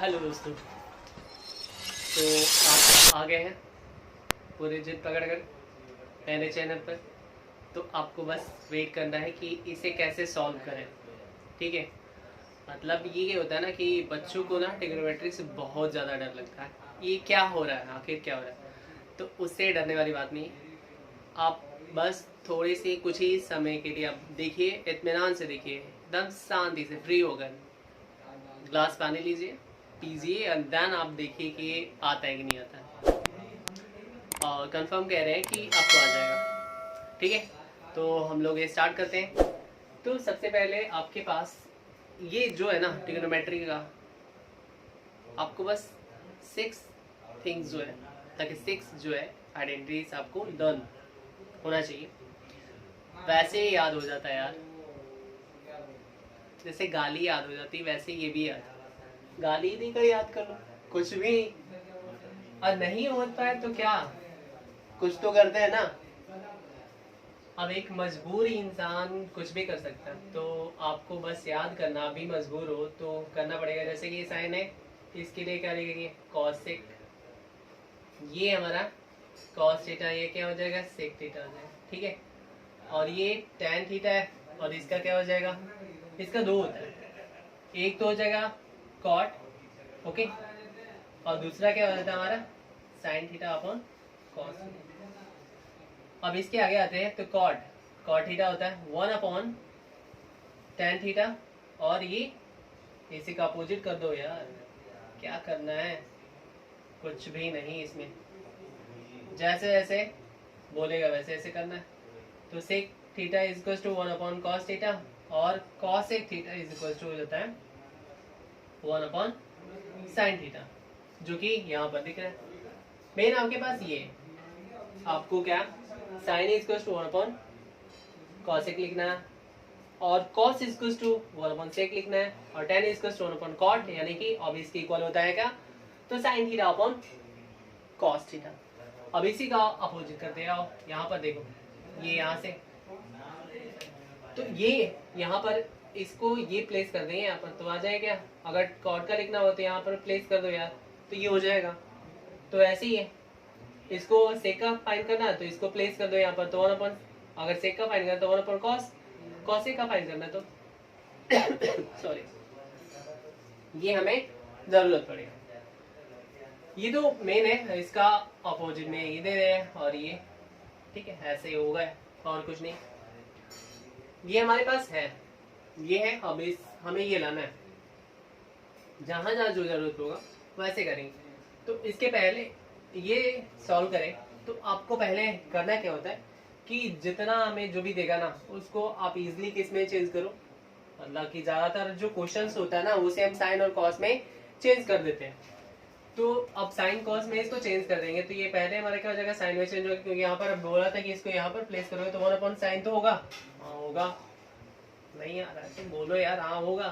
Hello दोस्तों। तो आप आ गए हैं पूरे जिद पकड़ कर मेरे चैनल पर। तो आपको बस वेट करना है कि इसे कैसे सॉल्व करें। ठीक है, मतलब ये होता है ना कि बच्चों को ना ट्रिग्नोमेट्री से बहुत ज़्यादा डर लगता है। ये क्या हो रहा है, आखिर क्या हो रहा है। तो उससे डरने वाली बात नहीं है। आप बस थोड़ी सी कुछ ही समय के लिए आप देखिए, इत्मीनान से देखिए, एकदम शांति से फ्री होकर ग्लास पानी लीजिए, पीजिए एंड देन आप देखिए कि ये आता है कि नहीं आता है। और कंफर्म कह रहे हैं कि आपको आ जाएगा। ठीक है, तो हम लोग ये स्टार्ट करते हैं। तो सबसे पहले आपके पास ये जो है ना ट्रिग्नोमेट्री का, आपको बस 6 थिंग्स जो है, ताकि 6 जो है आइडेंटिटीज आपको लर्न होना चाहिए। वैसे ही याद हो जाता है यार, जैसे गाली याद हो जाती वैसे ये भी याद। गाली नहीं कर याद कर लो कुछ भी। और नहीं होता है तो क्या, कुछ तो करते हैं ना। अब एक मजबूर इंसान कुछ भी कर सकता है, तो आपको बस याद करना। अभी मजबूर हो तो करना पड़ेगा। जैसे कि साइन है, इसके लिए क्या लिखेंगे, कॉसेक। ये हमारा कॉस थीटा, ये क्या हो जाएगा, सेक थीटा हो जाएगा। ठीक है, और ये टैन थीटा है, और इसका क्या हो जाएगा, इसका 2 होता है। एक तो हो जाएगा कॉट, ओके, और दूसरा क्या हो जाता है हमारा साइन थीटा अपॉन कॉस। अब इसके आगे आते हैं तो कॉट, कॉट थीटा होता है 1 अपॉन टैन थीटा, और ये इसी का अपोजिट कर दो यार। क्या करना है, कुछ भी नहीं इसमें, जैसे जैसे बोलेगा वैसे ऐसे करना है। तो sec theta is equal to 1 upon cos theta, और कॉस एक थीटा इज इक्वल टू हो जाता है 1 अपॉन साइन थीटा, जो कि यहाँ पर दिख रहा है। मेन आपके पास ये, आपको क्या sine is equal to 1 upon cosec लिखना है, और cos is equal to 1 upon sec लिखना है, और tan is equal to 1 upon cot, यानी कि अब इसके इक्वल होता है क्या, तो sine theta upon cos theta. अब इसी का अपोजिट करते आओ, यहाँ पर देखो, ये यहाँ से, तो ये यहाँ पर इसको ये प्लेस कर देंगे यहाँ पर, तो आ जाए क्या। अगर कॉट का लिखना हो तो यहाँ पर प्लेस कर दो यार, तो ये हो जाएगा। तो ऐसे ही है, इसको सेक का फाइंड करना है तो इसको प्लेस कर दो यहाँ पर, तो 1 अपॉन, अगर सेक का फाइंड करना तो 1 अपॉन कॉस, कॉसेक का फाइंड करना तो सॉरी, ये हमें जरूरत पड़ेगी। ये तो मेन है, इसका अपोजिट में ये दे रहे हैं, और ये ठीक है, ऐसे ही होगा और कुछ नहीं। ये हमारे पास है, ये है। अब इस हमें ये लाना है, जहां जहां जो जरूरत होगा वैसे करेंगे। तो इसके पहले ये सॉल्व करें तो आपको पहले करना क्या होता है कि जितना हमें जो भी देगा ना, उसको आप इजीली किस में चेंज करो। मतलब कि ज्यादातर जो क्वेश्चंस होता है ना, उसे हम साइन और कॉस में चेंज कर देते हैं। तो अब साइन कॉस में इसको चेंज कर देंगे, तो ये पहले हमारा क्या हो जाएगा, साइन में चेंज होगा, क्योंकि यहाँ पर बोला था कि इसको यहाँ पर प्लेस करोगे तो 1 अपॉन साइन तो होगा। हाँ होगा, नहीं आ रहा है तुम बोलो यार, हाँ होगा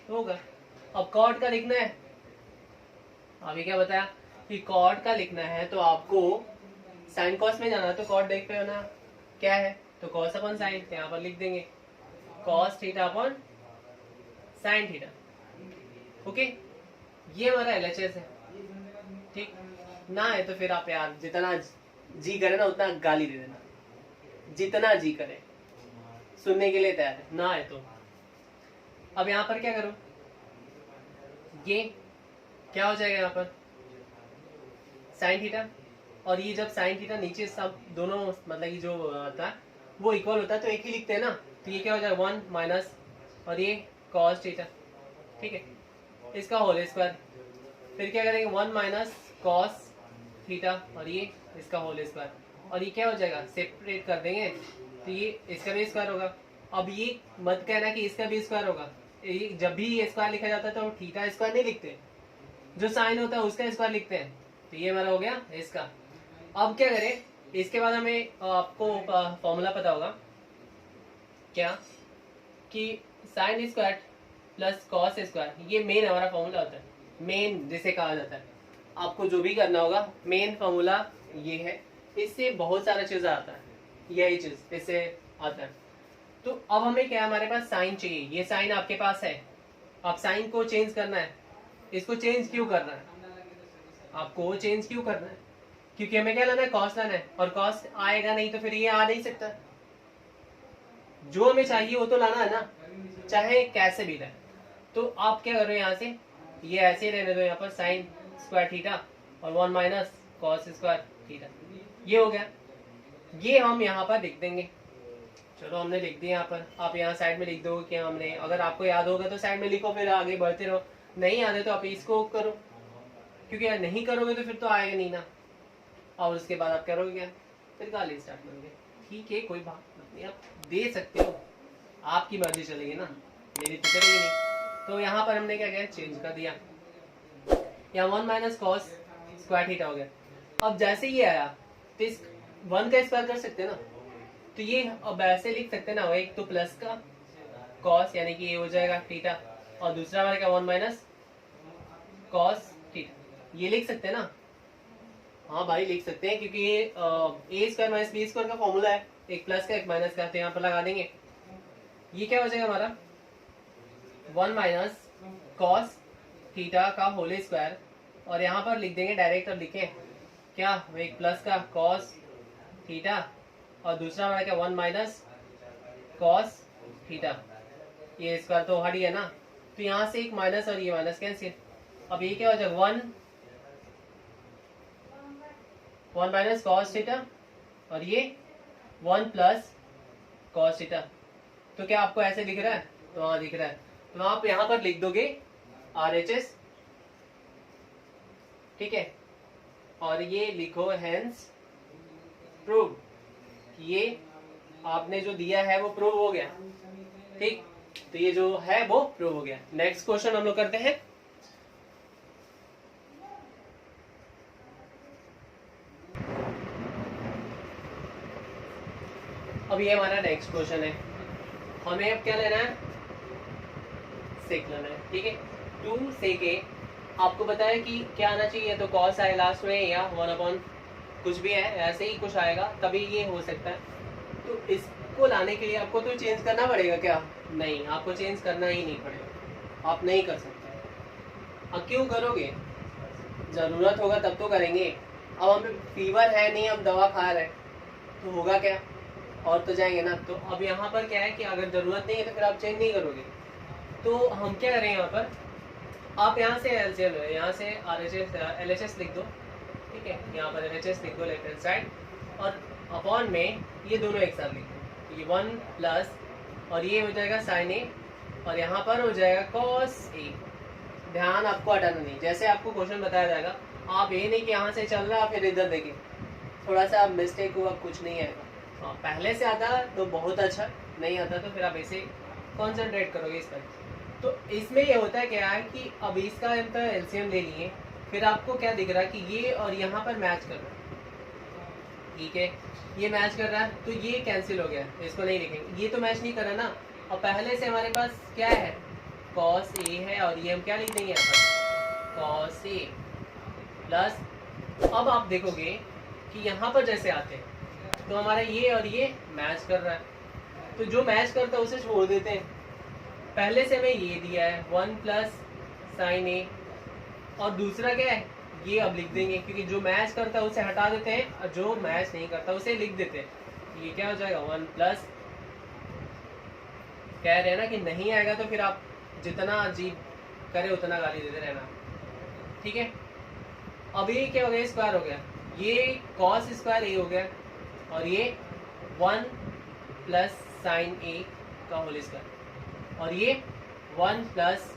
तो होगा। अब कॉट का लिखना है, अभी क्या बताया कि कॉट का लिखना है, तो आपको साइन कॉस में जाना है, तो कॉट देख पे होना क्या है, तो कॉस अपॉन साइन, यहाँ पर लिख देंगे cos theta upon sine theta. Okay, ये हमारा एलएचएस है। ठीक ना है तो फिर आप यार जितना जी करे ना उतना गाली दे देना, जितना जी करे, सुनने के लिए तैयार है। ना है तो अब यहाँ पर क्या करो, ये क्या हो जाएगा यहाँ पर साइन थीटा, और ये जब साइन थीटा नीचे सब दोनों मतलब ये जो आता है वो इक्वल होता है, तो एक ही लिखते हैं ना, तो ये क्या हो जाएगा 1 माइनस, और ये कॉस थीटा, ठीक है, इसका होल स्क्वायर। फिर क्या करेंगे 1 माइनस कॉस थीटा, और ये इसका होल स्क्वायर, और ये क्या हो जाएगा सेपरेट कर देंगे, तो ये इसका भी स्क्वायर होगा। अब ये मत कहना कि इसका भी स्क्वायर होगा, जब भी ये स्क्वायर लिखा जाता है तो थीटा स्क्वायर नहीं लिखते, जो साइन होता है उसका स्क्वायर लिखते हैं। तो ये हमारा हो गया इसका। अब क्या करें, इसके बाद हमें आपको फॉर्मूला पता होगा क्या, कि sine square plus cos square, ये मेन हमारा फॉर्मूला होता है, मेन जिसे कहा जाता है। आपको जो भी करना होगा, मेन फॉर्मूला ये है, इससे बहुत सारा चीज आता है, यही चीज इससे आता है। तो अब हमें क्या, हमारे पास साइन चाहिए, ये साइन आपके पास है, अब साइन को चेंज करना है, इसको चेंज क्यों करना है, आपको चेंज क्यों करना है, क्योंकि हमें क्या लाना है, कॉस लाना है, और कॉस आएगा नहीं तो फिर ये आ नहीं सकता। जो हमें चाहिए वो तो लाना है ना, चाहे कैसे भी लाए। तो आप क्या करो, यहाँ से ये ऐसे ही रहने दो, यहाँ पर साइन स्क्वायर थीटा और 1 माइनस कॉस स्क्वायर थीटा, ये हो गया। ये हम यहाँ पर लिख देंगे। चलो हमने लिख दिया यहाँ पर, आप यहाँ साइड में लिख दो कि हमने, अगर आपको याद होगा तो साइड में लिखो, फिर आगे बढ़ते रहो, नहीं याद है तो आप इसको करो, क्योंकि यार नहीं करोगे तो फिर तो आएगा नहीं ना। और उसके बाद आप करोगे क्या, फिर गाली स्टार्ट करोगे। ठीक है, कोई बात नहीं, आप दे सकते हो, आपकी मर्जी चलेगी ना, मेरी तो चलेगी नहीं। तो यहाँ पर हमने क्या किया, चेंज कर दिया, यहाँ 1 माइनस कॉस स्क्वायर थीटा हो गया। अब जैसे ये आया तो इस 1 का स्क्वायर कर सकते हैं ना, तो ये अब ऐसे लिख सकते हैं ना, एक तो प्लस का कॉस यानी कि ये हो जाएगा थीटा, और दूसरा वाला क्या 1 माइनस कॉस थीटा, ये लिख सकते हैं ना। हाँ भाई लिख सकते हैं, क्योंकि ये ए स्क्वायर माइनस बी स्क्वायर का फॉर्मूला है, एक प्लस का एक माइनस का, तो यहाँ पर लगा देंगे। ये क्या हो जाएगा हमारा 1 माइनस कॉस थीटा का होल स्क्वायर, और यहाँ पर लिख देंगे डायरेक्ट। अब लिखें क्या, एक प्लस का कॉस थीटा और दूसरा हमारा क्या 1 माइनस कॉस थीटा, ये स्क्वायर तो हट गया ना, तो यहाँ से एक माइनस और ये माइनस कैंसिल। अब ये क्या हो जाएगा 1 माइनस कॉस थीटा और ये 1 प्लस कॉस थीटा। तो क्या आपको ऐसे दिख रहा है, तो हाँ दिख रहा है, तो आप यहाँ पर लिख दोगे RHS, ठीक है, और ये लिखो हेंस प्रूव, ये आपने जो दिया है वो प्रूव हो गया। ठीक, तो ये जो है वो प्रूव हो गया। नेक्स्ट क्वेश्चन हम लोग करते हैं। अब ये हमारा नेक्स्ट क्वेश्चन है, हमें अब क्या लेना है, सेक लेना है। ठीक है, 2 सेक ए, आपको पता है कि क्या आना चाहिए, तो कॉस आए लास्ट में या 1/, कुछ भी है, ऐसे ही कुछ आएगा तभी ये हो सकता है। तो इसको लाने के लिए आपको तो चेंज करना पड़ेगा क्या, नहीं, आपको चेंज करना ही नहीं पड़ेगा, आप नहीं कर सकते। अब क्यों करोगे, जरूरत होगा तब तो करेंगे। अब हमें फीवर है नहीं, हम दवा खा रहे हैं, तो होगा क्या, और तो जाएंगे ना। तो अब यहाँ पर क्या है कि अगर जरूरत नहीं है तो फिर आप चेंज नहीं करोगे। तो हम क्या करें, यहाँ पर आप यहाँ से एलसीएम, यहाँ से LHS लिख दो, ठीक है, यहाँ पर LHS लिख दो लेफ्ट हैंड साइड, और अपॉन में ये दोनों एक साथ लिख दो, ये 1 प्लस और ये हो जाएगा साइन ए, और यहाँ पर हो जाएगा कॉस ए। ध्यान आपको हटाना नहीं, जैसे आपको क्वेश्चन बताया जाएगा, आप ये नहीं कि यहाँ से चल रहा फिर इधर देखें, थोड़ा सा मिस्टेक हुआ, कुछ नहीं आएगा। पहले से आता तो बहुत अच्छा, नहीं आता तो फिर आप ऐसे कॉन्सेंट्रेट करोगे इस पर। तो इसमें ये होता है क्या है कि अब इसका एलसीएम ले लिए, फिर आपको क्या दिख रहा है कि ये और यहाँ पर मैच कर रहा है, ठीक है, ये मैच कर रहा है, तो ये कैंसिल हो गया, इसको नहीं लिखेंगे, ये तो मैच नहीं कर रहा ना। और पहले से हमारे पास क्या है, कॉस ए है, और ये हम क्या लिख देंगे यहाँ पर, कॉस ए प्लस। अब आप देखोगे कि यहाँ पर जैसे आते हैं तो हमारा ये और ये मैच कर रहा है, तो जो मैच करता है उसे छोड़ देते हैं। पहले से हमें ये दिया है 1 प्लस साइन ए, और दूसरा क्या है, ये अब लिख देंगे, क्योंकि जो मैच करता है उसे हटा देते हैं और जो मैच नहीं करता उसे लिख देते हैं। ये क्या हो जाएगा 1 प्लस, कह रहे हैं ना कि नहीं आएगा तो फिर आप जितना अजीब करे उतना गाली देते रहना, ठीक है। अब ये क्या हो गया, स्क्वायर हो गया, ये कॉस स्क्वायर ए हो गया, और ये 1 प्लस साइन ए का होल स्क्वायर, और ये 1 प्लस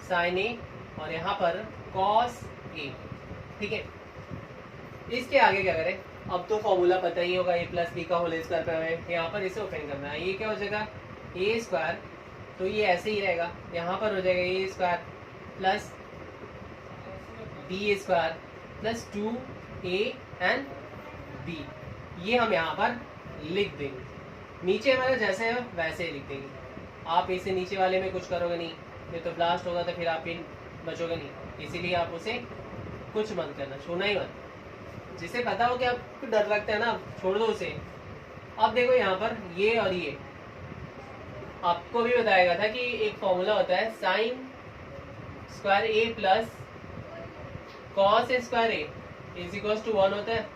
साइन ए, और यहाँ पर कॉस ए, ठीक है। इसके आगे क्या करें, अब तो फॉर्मूला पता ही होगा, ए प्लस बी का होल स्क्वायर पे हमें यहाँ पर इसे ओपन करना है। ये क्या हो जाएगा ए स्क्वायर, तो ये ऐसे ही रहेगा, यहाँ पर हो जाएगा A square plus B square plus 2a and b, ये हम यहाँ पर लिख देंगे। नीचे हमारा जैसे है वैसे ही लिख देंगे, आप इसे नीचे वाले में कुछ करोगे नहीं, ये तो ब्लास्ट होगा तो फिर आप इन बचोगे नहीं, इसीलिए आप उसे कुछ मत करना, छूना ही मत। जिसे पता हो कि आपको डर लगता है ना, छोड़ दो उसे। अब देखो यहाँ पर ये और ये, आपको भी बताया था कि एक फॉर्मूला होता है sine square a plus cos square a is equal to 1 होता है।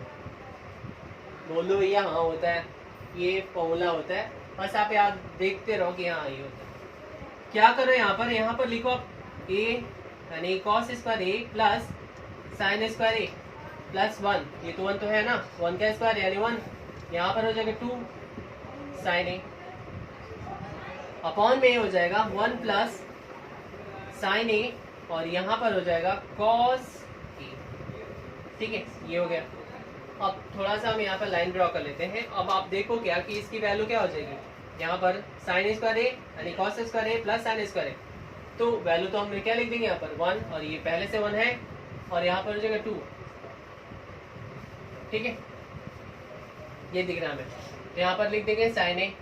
बोलो भैया हाँ होता है, ये फॉर्मूला होता है, बस आप याद देखते रहो कि हाँ ये होता है। क्या करो यहाँ पर लिखो आप ए यानी cos square a plus sign square a plus 1, ये तो 1 तो है ना, 1 का स्क्वायर यानी 1, यहाँ पर हो जाएगा 2 साइन ए अपॉन में हो जाएगा 1 प्लस साइन ए और यहाँ पर हो जाएगा कॉस ए। ठीक है, ये हो गया। अब थोड़ा सा हम यहाँ पर लाइन ड्रॉ कर लेते हैं। अब आप देखो क्या कि इसकी वैल्यू क्या हो जाएगी, यहाँ पर साइन स्क्वायर ए यानी cos square a plus sign square ए, तो वैल्यू तो हमने क्या लिख देंगे यहाँ पर 1, और ये पहले से 1 है और यहाँ पर हो जाएगा 2। ठीक है, ये दिख रहा है हमें, यहाँ पर लिख देंगे साइन ए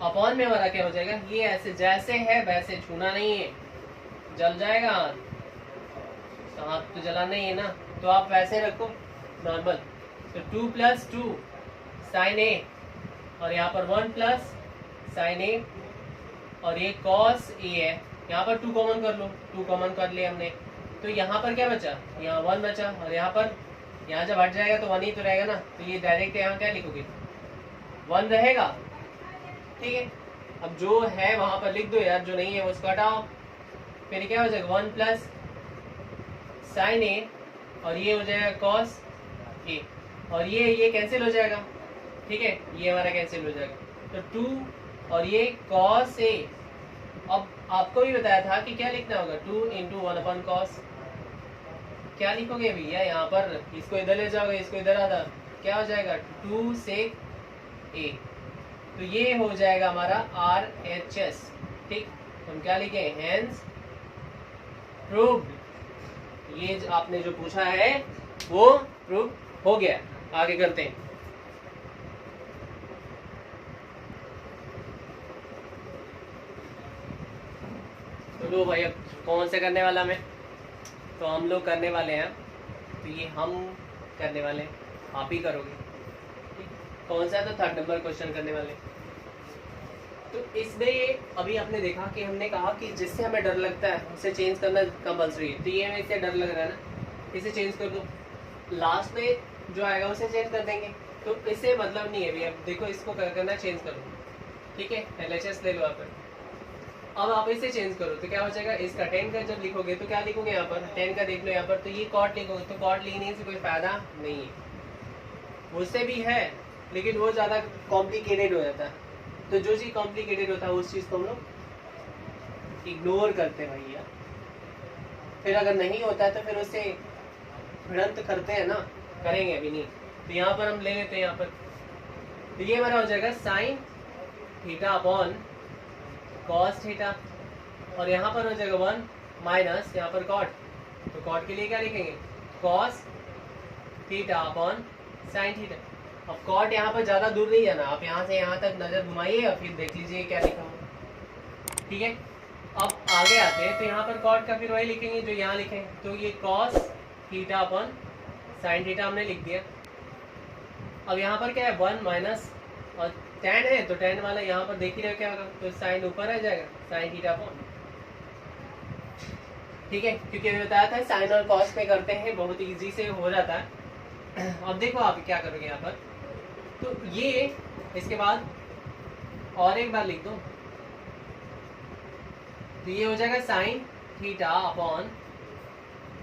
अपॉन में हमारा क्या हो जाएगा, ये ऐसे जैसे है वैसे छूना नहीं है, जल जाएगा हाथ, तो हाथ तो जलाना ही है ना, तो आप वैसे रखो नॉर्मल। तो 2 प्लस 2 साइन ए और यहाँ पर 1 प्लस साइन ए और ये कॉस ए है, यहाँ पर 2 कॉमन कर लो, 2 कॉमन कर लिया हमने, तो यहाँ पर क्या बचा, यहाँ 1 बचा, और यहाँ पर यहाँ जब हट जाएगा तो 1 ही तो रहेगा ना, तो ये डायरेक्ट यहाँ क्या लिखोगे 1 रहेगा। ठीक है, अब जो है वहां पर लिख दो यार, जो नहीं है उसको हटाओ, फिर क्या हो जाएगा 1 प्लस साइन ए और ये हो जाएगा कॉस ए और ये कैंसिल हो जाएगा। ठीक है, ये हमारा कैंसिल हो जाएगा, तो 2 और ये कॉस ए। अब आपको भी बताया था कि क्या लिखना होगा 2 इंटू 1 अपॉन कॉस। क्या लिखोगे भैया यहाँ पर, इसको इधर ले जाओगे, इसको इधर आधा, क्या हो जाएगा 2 सेक ए, तो ये हो जाएगा हमारा RHS। ठीक, हम क्या लिखे, हेंस प्रूव्ड। ये आपने जो पूछा है वो प्रूव हो गया। आगे करते हैं। तो लो भाई, अब कौन से करने वाला मैं, तो हम लोग करने वाले हैं, तो ये हम करने वाले हैं, आप ही करोगे। कौन सा है, तो 3rd नंबर क्वेश्चन करने वाले। तो इसमें अभी आपने देखा कि हमने कहा कि जिससे हमें डर लगता है उसे चेंज करना कंपल्सरी है, तो ये हमें इससे डर लग रहा है ना, इसे चेंज कर दो, लास्ट में जो आएगा उसे चेंज कर देंगे, तो इससे मतलब नहीं है भैया। देखो इसको करना चेंज करो, ठीक है, LHS ले लो यहाँ पर। अब आप इसे चेंज करो तो क्या हो जाएगा, इसका 10 का जब लिखोगे तो क्या लिखोगे यहाँ पर, 10 का देख लो यहाँ पर, तो ये कॉट लिखोगे, तो कॉट लिखने से कोई फायदा नहीं है। उससे भी है लेकिन वो ज़्यादा कॉम्प्लिकेटेड हो जाता है, तो जो चीज़ कॉम्प्लिकेटेड होता है उस चीज़ को हम लोग इग्नोर करते हैं भैया। फिर अगर नहीं होता है तो फिर उससे भिड़ंत करते हैं ना, करेंगे अभी नहीं, तो यहाँ पर हम ले लेते हैं यहाँ पर, तो ये हमारा हो जाएगा sign theta upon cos theta, और यहाँ पर हो जाएगा 1 माइनस यहाँ पर कॉट, तो कॉट के लिए क्या लिखेंगे, cos theta upon sine theta. अब कॉट यहाँ पर ज़्यादा दूर नहीं जाना, आप यहाँ से यहाँ तक नज़र घुमाइए और फिर देख लीजिए क्या लिखा हुआ। ठीक है, अब आगे आते हैं, तो यहाँ पर कॉट का फिर वही लिखेंगे जो यहाँ लिखे, तो ये cos theta upon sine theta हमने लिख दिया। अब यहाँ पर क्या है 1 माइनस और tan है, तो tan वाला यहाँ पर देख ही रहे क्या होगा, तो साइन ऊपर आ जाएगा, साइन थीटा अपॉन। ठीक है, क्योंकि हमें बताया था साइन और कॉस पे करते हैं, बहुत इजी से हो जाता है। अब देखो आप क्या करोगे यहाँ पर, तो ये इसके बाद और एक बार लिख दो, तो ये हो जाएगा sign theta upon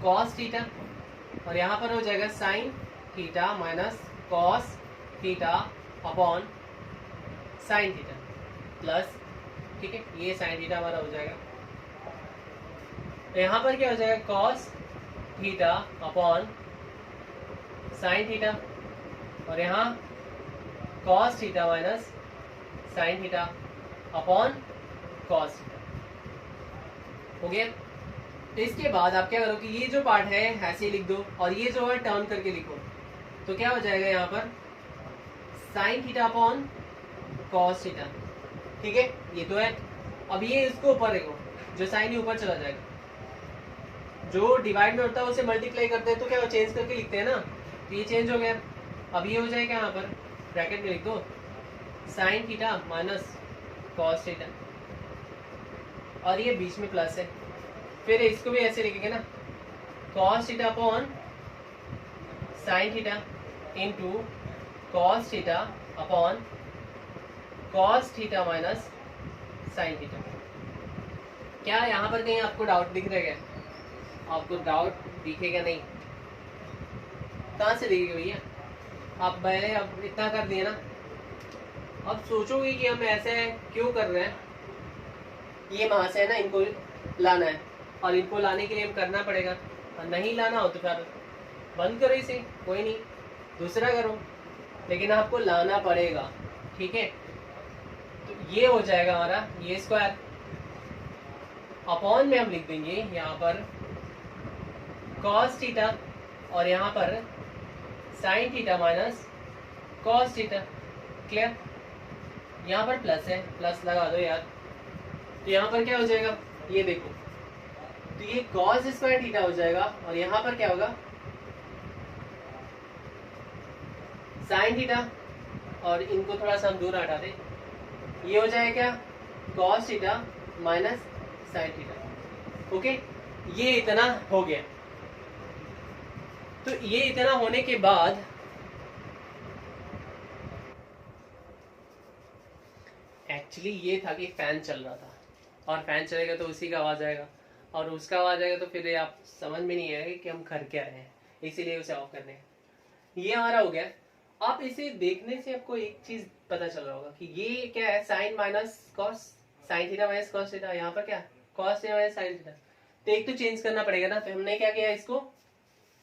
cos theta, और यहाँ पर हो जाएगा sign theta minus cos theta upon sine theta plus, ठीक है, ये साइन थीटा हमारा हो जाएगा। तो यहाँ पर क्या हो जाएगा cos theta upon sine theta, और यहाँ cos theta minus sine theta upon cos theta हो गया। इसके बाद आप क्या करो कि ये जो पार्ट है ऐसे ही लिख दो, और ये जो है टर्न करके लिखो, तो क्या हो जाएगा यहाँ पर sign theta upon cos theta. ठीक है, ये तो है। अब ये इसको ऊपर देखो, जो साइन ही ऊपर चला जाएगा, जो डिवाइड में होता है उसे मल्टीप्लाई करते हैं, तो क्या चेंज करके लिखते हैं ना, तो ये चेंज हो गया। अब ये हो जाएगा यहाँ पर ब्रैकेट में लिख दो sign theta minus cos theta, और ये बीच में प्लस है, फिर इसको भी ऐसे लिखेंगे ना, cos theta upon sine theta into cos theta upon cos theta minus sine theta. क्या यहाँ पर कहीं आपको डाउट दिख रहा है? आपको डाउट दिखेगा नहीं? कहाँ से दिखेगा भैया? आप मैंने अब इतना कर दिया ना, अब सोचोगे कि हम ऐसे क्यों कर रहे हैं। ये वहां से है ना, इनको लाना है और इनको लाने के लिए हम करना पड़ेगा। और नहीं लाना हो तो फिर बंद करो इसे, कोई नहीं, दूसरा करो, लेकिन आपको लाना पड़ेगा। ठीक है, तो ये हो जाएगा हमारा ये स्क्वायर अपॉन में हम लिख देंगे यहाँ पर cos थीटा और यहाँ पर sin theta minus cos theta. Clear? यहाँ पर प्लस है, प्लस लगा दो यार। तो यहाँ पर क्या हो जाएगा, ये देखो, तो ये cos स्क्वायर थीटा हो जाएगा और यहाँ पर क्या होगा sin थीटा, और इनको थोड़ा सा हम दूर हटा दें, ये हो जाएगा क्या cos theta minus sin theta. Okay, ये इतना हो गया। तो ये इतना होने के बाद एक्चुअली ये था कि फैन चल रहा था, और फैन चलेगा तो उसी का आवाज आएगा, और उसका आवाज आएगा तो फिर आप समझ में नहीं आएगा कि हम कर क्या रहे हैं, इसीलिए उसे ऑफ करने। ये हमारा हो गया। आप इसे देखने से आपको एक चीज पता चल रहा होगा कि ये क्या है, sine minus cos, sine theta minus cos theta. यहाँ पर क्या cos theta minus sine theta, तो एक तो चेंज करना पड़ेगा ना, तो हमने क्या किया, इसको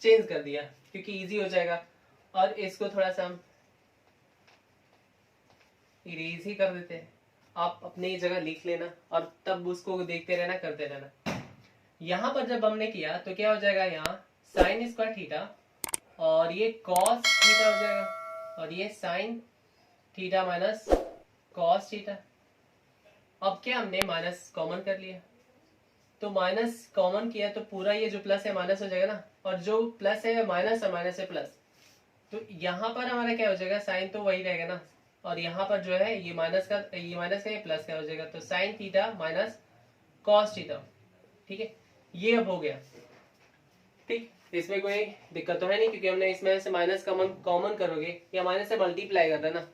चेंज कर दिया क्योंकि इजी हो जाएगा। और इसको थोड़ा सा हम इरेज ही कर देते हैं। आप अपनी जगह लिख लेना और तब उसको देखते रहना, करते रहना। यहाँ पर जब हमने किया तो क्या हो जाएगा, यहाँ साइन स्क्वायर थीटा और ये कॉस थीटा हो जाएगा, और ये sign theta minus cos theta. अब क्या हमने माइनस कॉमन कर लिया, तो माइनस कॉमन किया तो पूरा ये जो प्लस है माइनस हो जाएगा ना, और जो प्लस है माइनस और माइनस है प्लस। तो यहाँ पर हमारा क्या हो जाएगा, साइन तो वही रहेगा ना, और यहाँ पर जो है ये माइनस का ये प्लस का हो जाएगा, तो sine theta minus cos theta. ठीक है, ये अब हो गया। ठीक, इसमें कोई दिक्कत तो है नहीं, क्योंकि हमने इसमें से माइनस कॉमन करोगे या माइनस से मल्टीप्लाई करना ना,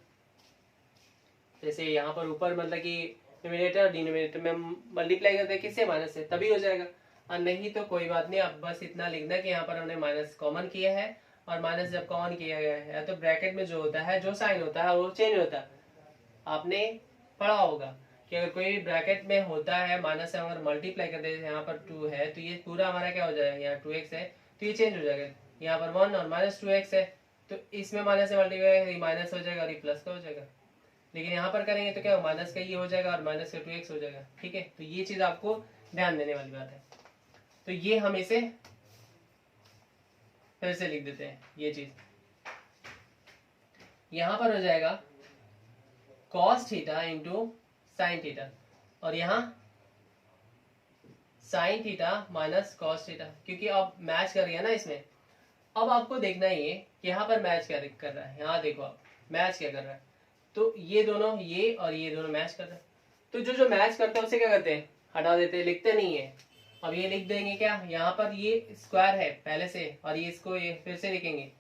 जैसे यहाँ पर ऊपर मतलब कि न्यूमरेटर और डिनोमिनेटर में मल्टीप्लाई करते हैं किससे, माइनस से, तभी हो जाएगा। और नहीं तो कोई बात नहीं, अब बस इतना लिखना कि यहाँ पर हमने माइनस कॉमन किया है, और माइनस जब कॉमन किया गया है तो ब्रैकेट में जो होता है, जो साइन होता है वो चेंज होता है। आपने पढ़ा होगा कि अगर कोई ब्रैकेट में होता है माइनस से अगर मल्टीप्लाई कर देते, यहाँ पर 2 है तो ये पूरा हमारा क्या हो जाएगा, यहाँ 2x है तो ये चेंज हो जाएगा। यहाँ पर 1 और माइनस 2x है तो इसमें माइनस से मल्टीप्लाई माइनस हो जाएगा और ये प्लस का हो जाएगा। लेकिन यहाँ पर करेंगे तो क्या, माइनस का ये हो जाएगा और माइनस का 2x हो जाएगा। ठीक है, तो ये चीज आपको ध्यान देने वाली बात है। तो ये हम इसे फिर से लिख देते हैं, ये चीज यहाँ पर हो जाएगा cos theta into sine theta, और यहाँ sign theta minus cos theta, क्योंकि अब मैच कर रही है ना इसमें। अब आपको देखना ही है कि यहाँ पर मैच क्या कर रहा है, यहाँ देखो आप मैच क्या कर रहा है, तो ये दोनों, ये और ये दोनों मैच कर रहे हैं। तो जो जो मैच करते हैं उसे क्या करते हैं, हटा देते हैं, लिखते नहीं है। अब ये लिख देंगे क्या, यहाँ पर ये स्क्वायर है पहले से, और ये इसको ये फिर से लिखेंगे,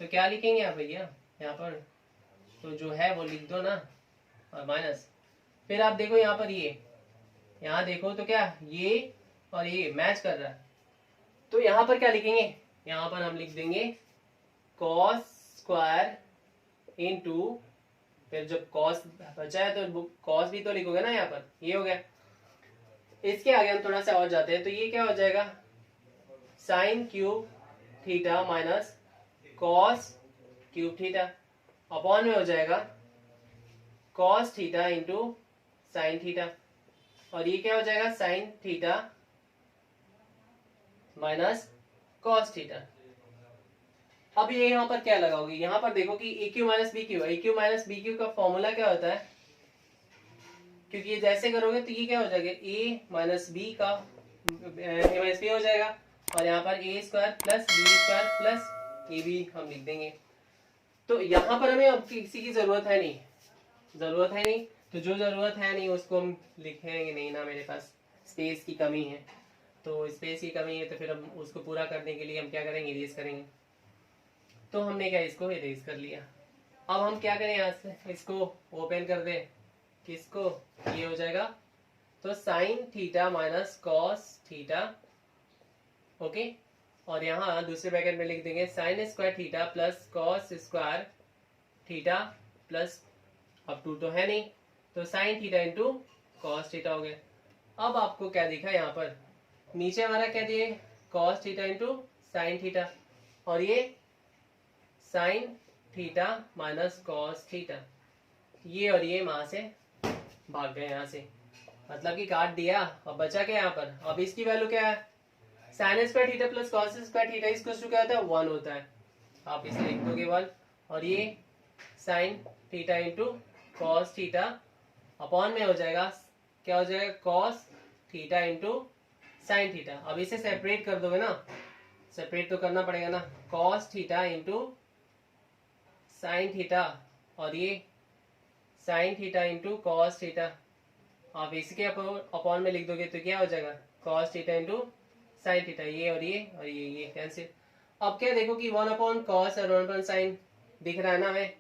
तो क्या लिखेंगे आप भैया यहाँ पर, तो जो है वो लिख दो ना, और माइनस। फिर आप देखो यहाँ पर ये, यहाँ देखो तो क्या ये और ये मैच कर रहा है, तो यहाँ पर क्या लिखेंगे, यहाँ पर हम लिख देंगे cos स्क्वायर इंटू, फिर जब cos बचा है तो cos भी तो लिखोगे ना यहाँ पर, ये हो गया। इसके आगे हम थोड़ा सा और जाते हैं, तो ये क्या हो जाएगा, sine cube theta minus cos cube theta upon में हो जाएगा cos theta into sine theta, और ये क्या हो जाएगा, sign theta minus cos theta. अब ये यहाँ पर क्या लगाओगे, यहाँ पर देखो कि ए क्यू माइनस बी क्यू, ए क्यू माइनस बी क्यू का फॉर्मूला क्या होता है, क्योंकि ये जैसे करोगे तो ये क्या हो जाएगा, ए माइनस बी का ए माइनस बी हो जाएगा, और यहाँ पर A square plus B square plus A B हम लिख देंगे। तो यहाँ पर हमें अब किसी की जरूरत है नहीं, जरूरत है नहीं, तो जो जरूरत है नहीं उसको हम लिखेंगे नहीं ना, मेरे पास स्पेस की कमी है, तो स्पेस की कमी है तो फिर हम उसको पूरा करने के लिए हम क्या करेंगे, इरेज करेंगे। तो हमने क्या इसको इरेज कर लिया। अब हम क्या करें, यहाँ से इसको ओपन कर दें, किसको, ये हो जाएगा तो sine theta minus cos theta, okay. और यहाँ दूसरे ब्रैकेट में लिख देंगे sine square theta plus cos square theta plus, अब 2 तो है नहीं तो sine theta into cos theta हो गया। अब आपको क्या दिखा यहाँ पर, नीचे हमारा क्या दिए cos theta into sine theta, और ये sign theta minus cos theta, ये और ये वहां से भाग गए यहाँ से, मतलब कि काट दिया। अब बचा क्या यहाँ पर, अब इसकी वैल्यू क्या है, sine square theta plus cos square theta इसको क्या होता है 1 होता है, आप इसे लिख दोगे 1, और ये sine theta into cos theta upon में हो जाएगा, क्या हो जाएगा cos theta into sine theta. अब इसे सेपरेट कर दोगे ना, सेपरेट तो करना पड़ेगा ना, cos theta into sine theta, और ये sine theta into cos theta, आप इसके अपॉन में लिख दोगे तो क्या हो जाएगा cos theta into sine theta, ये और ये कैंसिल। अब क्या देखो कि 1 अपॉन कॉस और 1 अपॉन साइन दिख रहा है ना हमें,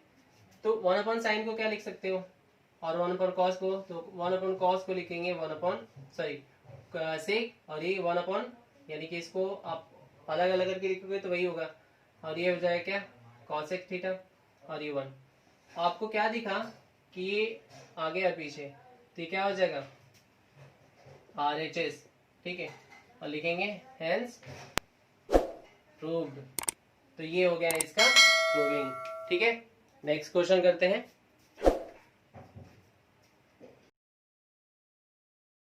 तो 1 अपॉन साइन को क्या लिख सकते हो, और 1 अपॉन कॉस को, तो 1 अपॉन कॉस को लिखेंगे 1 अपॉन सेक, और ये 1 अपॉन, यानी कि इसको आप अलग अलग करके लिखोगे तो वही होगा, और ये हो जाएगा क्या कॉसेक थीटा, और ये 1। आपको क्या दिखा कि ये आगे और पीछे, तो ये क्या हो जाएगा RHS, ठीक है, और लिखेंगे हेंस प्रूव्ड। तो ये हो गया इसका प्रूविंग, ठीक है। नेक्स्ट क्वेश्चन करते हैं।